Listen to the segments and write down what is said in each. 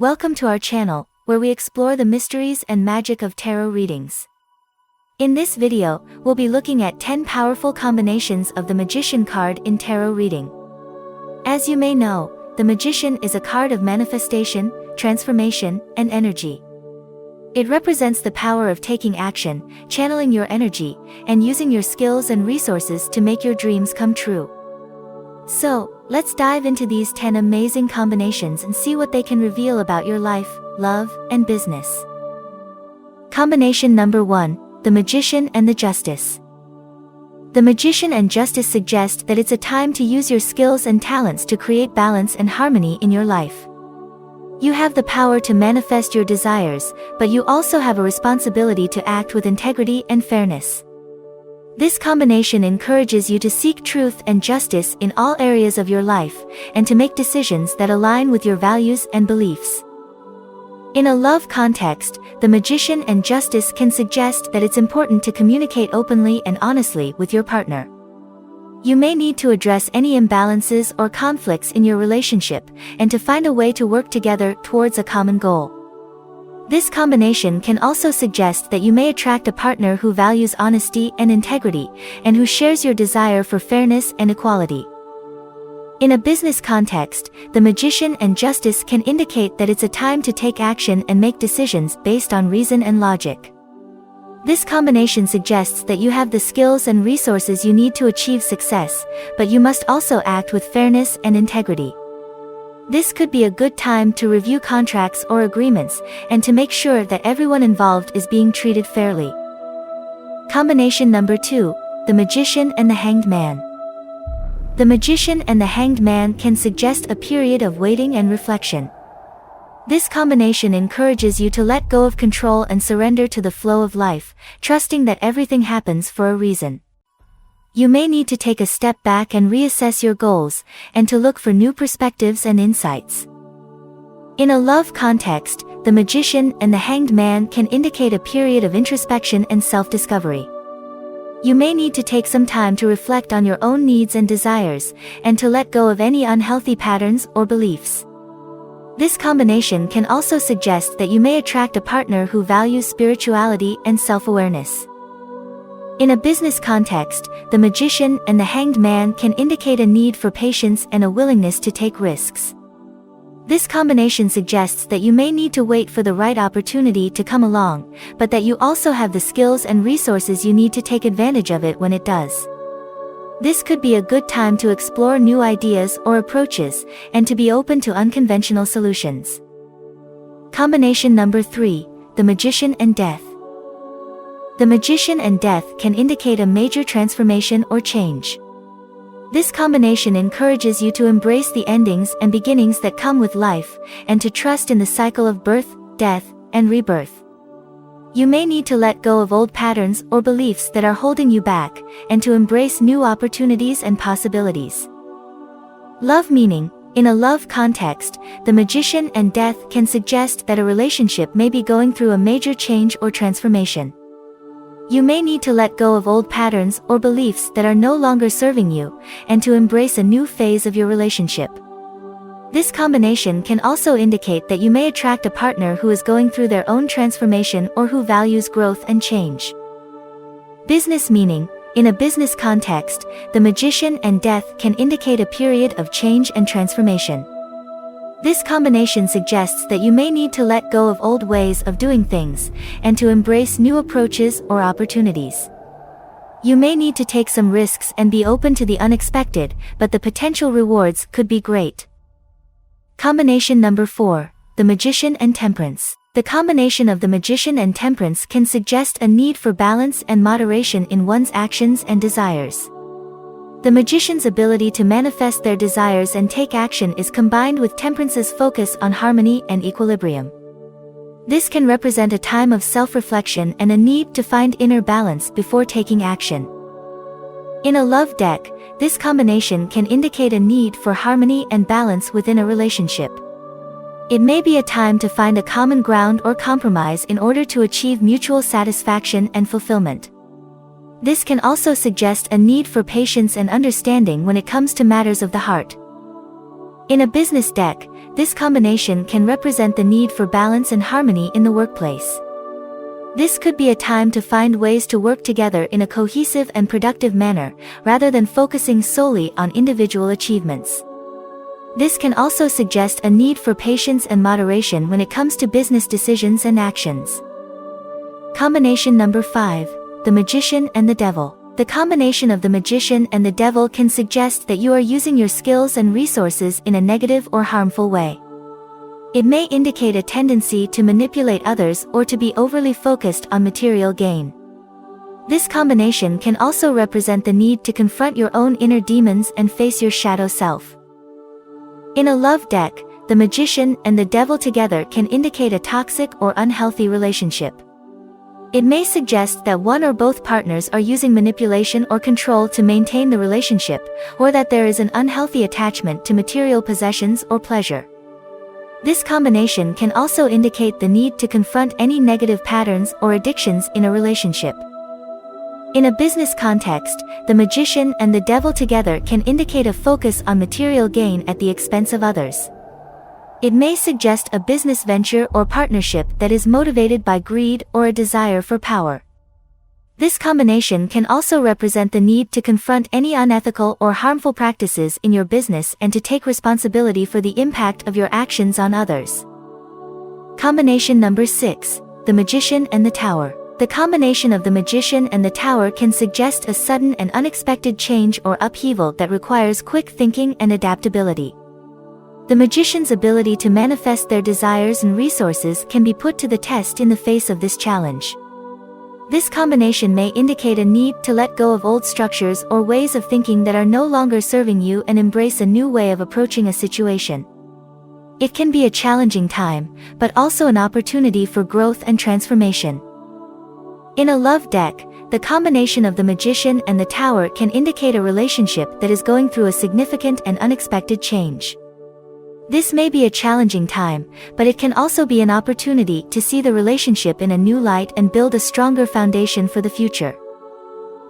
Welcome to our channel, where we explore the mysteries and magic of tarot readings. In this video, we'll be looking at 10 powerful combinations of the Magician card in tarot reading. As you may know, the Magician is a card of manifestation, transformation, and energy. It represents the power of taking action, channeling your energy, and using your skills and resources to make your dreams come true. So, let's dive into these 10 amazing combinations and see what they can reveal about your life, love, and business. Combination number 1, the Magician and the Justice. The Magician and Justice suggest that it's a time to use your skills and talents to create balance and harmony in your life. You have the power to manifest your desires, but you also have a responsibility to act with integrity and fairness. This combination encourages you to seek truth and justice in all areas of your life, and to make decisions that align with your values and beliefs. In a love context, the Magician and Justice can suggest that it's important to communicate openly and honestly with your partner. You may need to address any imbalances or conflicts in your relationship, and to find a way to work together towards a common goal. This combination can also suggest that you may attract a partner who values honesty and integrity, and who shares your desire for fairness and equality. In a business context, the Magician and Justice can indicate that it's a time to take action and make decisions based on reason and logic. This combination suggests that you have the skills and resources you need to achieve success, but you must also act with fairness and integrity. This could be a good time to review contracts or agreements, and to make sure that everyone involved is being treated fairly. Combination number 2, the Magician and the Hanged Man. The Magician and the Hanged Man can suggest a period of waiting and reflection. This combination encourages you to let go of control and surrender to the flow of life, trusting that everything happens for a reason. You may need to take a step back and reassess your goals, and to look for new perspectives and insights. In a love context, the Magician and the Hanged Man can indicate a period of introspection and self-discovery. You may need to take some time to reflect on your own needs and desires, and to let go of any unhealthy patterns or beliefs. This combination can also suggest that you may attract a partner who values spirituality and self-awareness. In a business context, the Magician and the Hanged Man can indicate a need for patience and a willingness to take risks. This combination suggests that you may need to wait for the right opportunity to come along, but that you also have the skills and resources you need to take advantage of it when it does. This could be a good time to explore new ideas or approaches, and to be open to unconventional solutions. Combination number 3, the Magician and Death. The Magician and Death can indicate a major transformation or change. This combination encourages you to embrace the endings and beginnings that come with life, and to trust in the cycle of birth, death, and rebirth. You may need to let go of old patterns or beliefs that are holding you back, and to embrace new opportunities and possibilities. Love meaning. In a love context, the Magician and Death can suggest that a relationship may be going through a major change or transformation. You may need to let go of old patterns or beliefs that are no longer serving you, and to embrace a new phase of your relationship. This combination can also indicate that you may attract a partner who is going through their own transformation or who values growth and change. Business meaning. In a business context, the Magician and Death can indicate a period of change and transformation. This combination suggests that you may need to let go of old ways of doing things, and to embrace new approaches or opportunities. You may need to take some risks and be open to the unexpected, but the potential rewards could be great. Combination number 4, the Magician and Temperance. The combination of the Magician and Temperance can suggest a need for balance and moderation in one's actions and desires. The Magician's ability to manifest their desires and take action is combined with Temperance's focus on harmony and equilibrium. This can represent a time of self-reflection and a need to find inner balance before taking action. In a love deck, this combination can indicate a need for harmony and balance within a relationship. It may be a time to find a common ground or compromise in order to achieve mutual satisfaction and fulfillment. This can also suggest a need for patience and understanding when it comes to matters of the heart. In a business deck, this combination can represent the need for balance and harmony in the workplace. This could be a time to find ways to work together in a cohesive and productive manner, rather than focusing solely on individual achievements. This can also suggest a need for patience and moderation when it comes to business decisions and actions. Combination number 5, the Magician and the Devil. The combination of the Magician and the Devil can suggest that you are using your skills and resources in a negative or harmful way. It may indicate a tendency to manipulate others or to be overly focused on material gain. This combination can also represent the need to confront your own inner demons and face your shadow self. In a love deck, the Magician and the Devil together can indicate a toxic or unhealthy relationship. It may suggest that one or both partners are using manipulation or control to maintain the relationship, or that there is an unhealthy attachment to material possessions or pleasure. This combination can also indicate the need to confront any negative patterns or addictions in a relationship. In a business context, the Magician and the Devil together can indicate a focus on material gain at the expense of others. It may suggest a business venture or partnership that is motivated by greed or a desire for power. This combination can also represent the need to confront any unethical or harmful practices in your business and to take responsibility for the impact of your actions on others. Combination number 6, the Magician and the Tower. The combination of the Magician and the Tower can suggest a sudden and unexpected change or upheaval that requires quick thinking and adaptability. The Magician's ability to manifest their desires and resources can be put to the test in the face of this challenge. This combination may indicate a need to let go of old structures or ways of thinking that are no longer serving you and embrace a new way of approaching a situation. It can be a challenging time, but also an opportunity for growth and transformation. In a love deck, the combination of the Magician and the Tower can indicate a relationship that is going through a significant and unexpected change. This may be a challenging time, but it can also be an opportunity to see the relationship in a new light and build a stronger foundation for the future.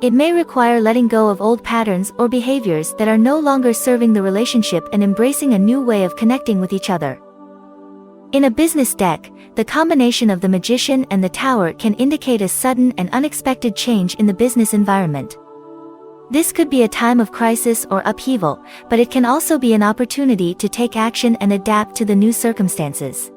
It may require letting go of old patterns or behaviors that are no longer serving the relationship and embracing a new way of connecting with each other. In a business deck, the combination of the Magician and the Tower can indicate a sudden and unexpected change in the business environment. This could be a time of crisis or upheaval, but it can also be an opportunity to take action and adapt to the new circumstances.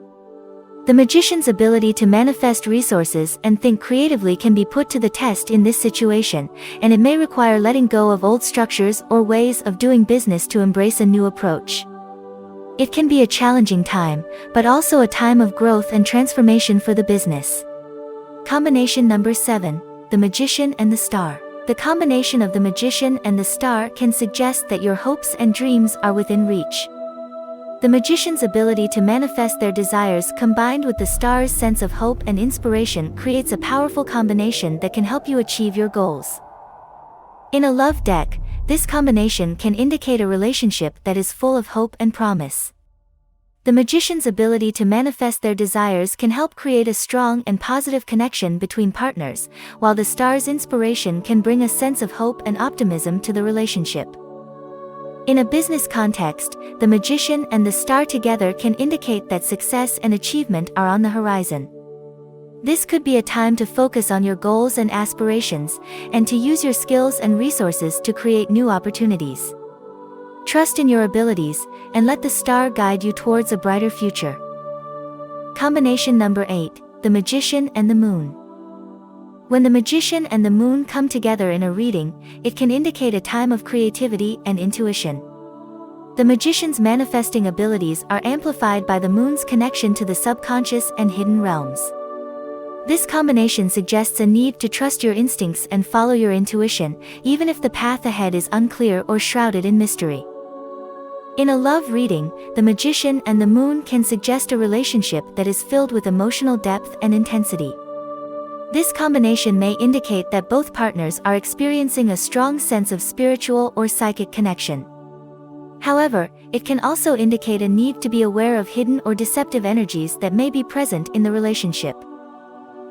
The Magician's ability to manifest resources and think creatively can be put to the test in this situation, and it may require letting go of old structures or ways of doing business to embrace a new approach. It can be a challenging time, but also a time of growth and transformation for the business. Combination number 7, the Magician and the Star. The combination of the Magician and the Star can suggest that your hopes and dreams are within reach. The Magician's ability to manifest their desires combined with the Star's sense of hope and inspiration creates a powerful combination that can help you achieve your goals. In a love deck, this combination can indicate a relationship that is full of hope and promise. The Magician's ability to manifest their desires can help create a strong and positive connection between partners, while the Star's inspiration can bring a sense of hope and optimism to the relationship. In a business context, the Magician and the Star together can indicate that success and achievement are on the horizon. This could be a time to focus on your goals and aspirations, and to use your skills and resources to create new opportunities. Trust in your abilities, and let the Star guide you towards a brighter future. Combination number 8, the Magician and the Moon. When the Magician and the Moon come together in a reading, it can indicate a time of creativity and intuition. The Magician's manifesting abilities are amplified by the Moon's connection to the subconscious and hidden realms. This combination suggests a need to trust your instincts and follow your intuition, even if the path ahead is unclear or shrouded in mystery. In a love reading, the Magician and the Moon can suggest a relationship that is filled with emotional depth and intensity. This combination may indicate that both partners are experiencing a strong sense of spiritual or psychic connection. However, it can also indicate a need to be aware of hidden or deceptive energies that may be present in the relationship.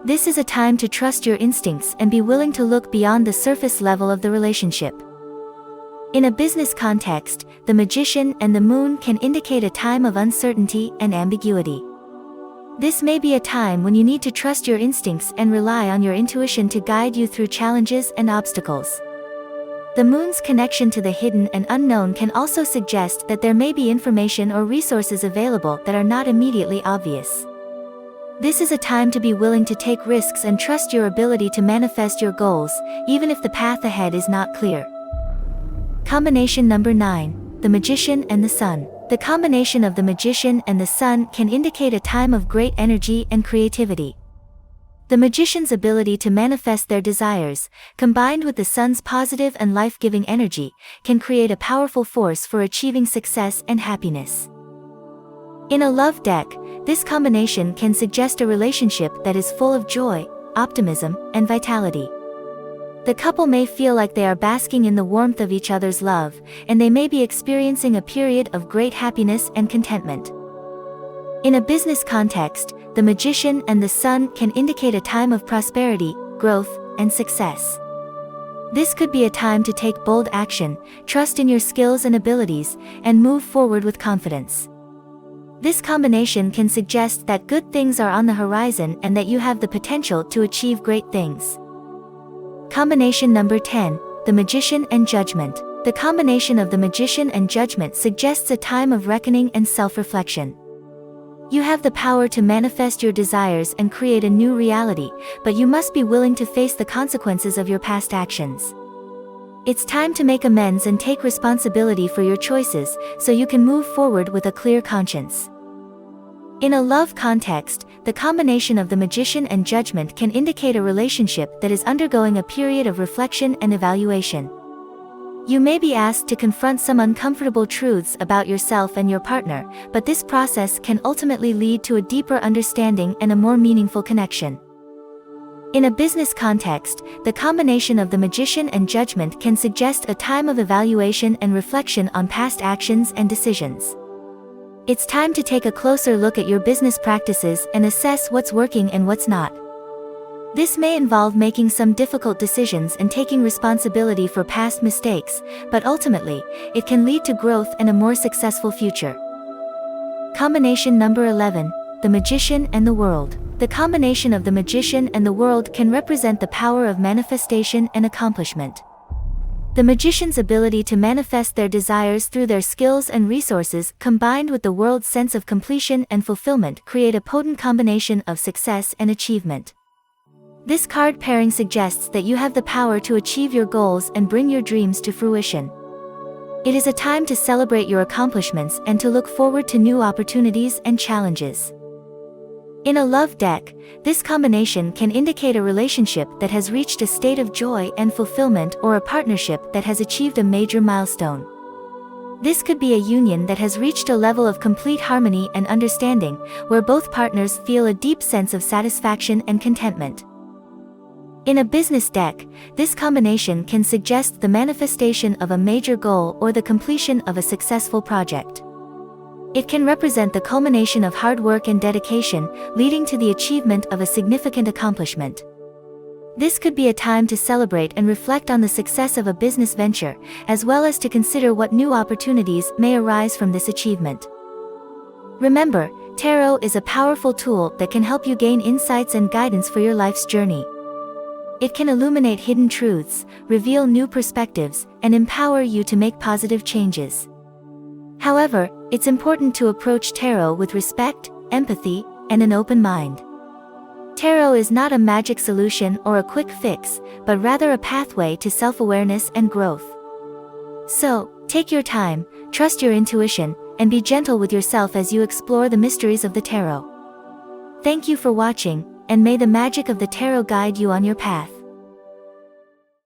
This is a time to trust your instincts and be willing to look beyond the surface level of the relationship. In a business context, the Magician and the Moon can indicate a time of uncertainty and ambiguity. This may be a time when you need to trust your instincts and rely on your intuition to guide you through challenges and obstacles. The Moon's connection to the hidden and unknown can also suggest that there may be information or resources available that are not immediately obvious. This is a time to be willing to take risks and trust your ability to manifest your goals, even if the path ahead is not clear. Combination number 9, the Magician and the Sun. The combination of the Magician and the Sun can indicate a time of great energy and creativity. The Magician's ability to manifest their desires, combined with the Sun's positive and life-giving energy, can create a powerful force for achieving success and happiness. In a love deck, this combination can suggest a relationship that is full of joy, optimism, and vitality. The couple may feel like they are basking in the warmth of each other's love, and they may be experiencing a period of great happiness and contentment. In a business context, the Magician and the Sun can indicate a time of prosperity, growth, and success. This could be a time to take bold action, trust in your skills and abilities, and move forward with confidence. This combination can suggest that good things are on the horizon and that you have the potential to achieve great things. Combination number 10, the Magician and Judgment. The combination of the Magician and Judgment suggests a time of reckoning and self-reflection. You have the power to manifest your desires and create a new reality, but you must be willing to face the consequences of your past actions. It's time to make amends and take responsibility for your choices, so you can move forward with a clear conscience. In a love context, the combination of the Magician and Judgment can indicate a relationship that is undergoing a period of reflection and evaluation. You may be asked to confront some uncomfortable truths about yourself and your partner, but this process can ultimately lead to a deeper understanding and a more meaningful connection. In a business context, the combination of the Magician and Judgment can suggest a time of evaluation and reflection on past actions and decisions. It's time to take a closer look at your business practices and assess what's working and what's not. This may involve making some difficult decisions and taking responsibility for past mistakes, but ultimately, it can lead to growth and a more successful future. Combination number 11, the Magician and the World. The combination of the Magician and the World can represent the power of manifestation and accomplishment. The Magician's ability to manifest their desires through their skills and resources, combined with the World's sense of completion and fulfillment, create a potent combination of success and achievement. This card pairing suggests that you have the power to achieve your goals and bring your dreams to fruition. It is a time to celebrate your accomplishments and to look forward to new opportunities and challenges. In a love deck, this combination can indicate a relationship that has reached a state of joy and fulfillment, or a partnership that has achieved a major milestone. This could be a union that has reached a level of complete harmony and understanding, where both partners feel a deep sense of satisfaction and contentment. In a business deck, this combination can suggest the manifestation of a major goal or the completion of a successful project. It can represent the culmination of hard work and dedication, leading to the achievement of a significant accomplishment. This could be a time to celebrate and reflect on the success of a business venture, as well as to consider what new opportunities may arise from this achievement. Remember, tarot is a powerful tool that can help you gain insights and guidance for your life's journey. It can illuminate hidden truths, reveal new perspectives, and empower you to make positive changes. However, it's important to approach tarot with respect, empathy, and an open mind. Tarot is not a magic solution or a quick fix, but rather a pathway to self-awareness and growth. So, take your time, trust your intuition, and be gentle with yourself as you explore the mysteries of the tarot. Thank you for watching, and may the magic of the tarot guide you on your path.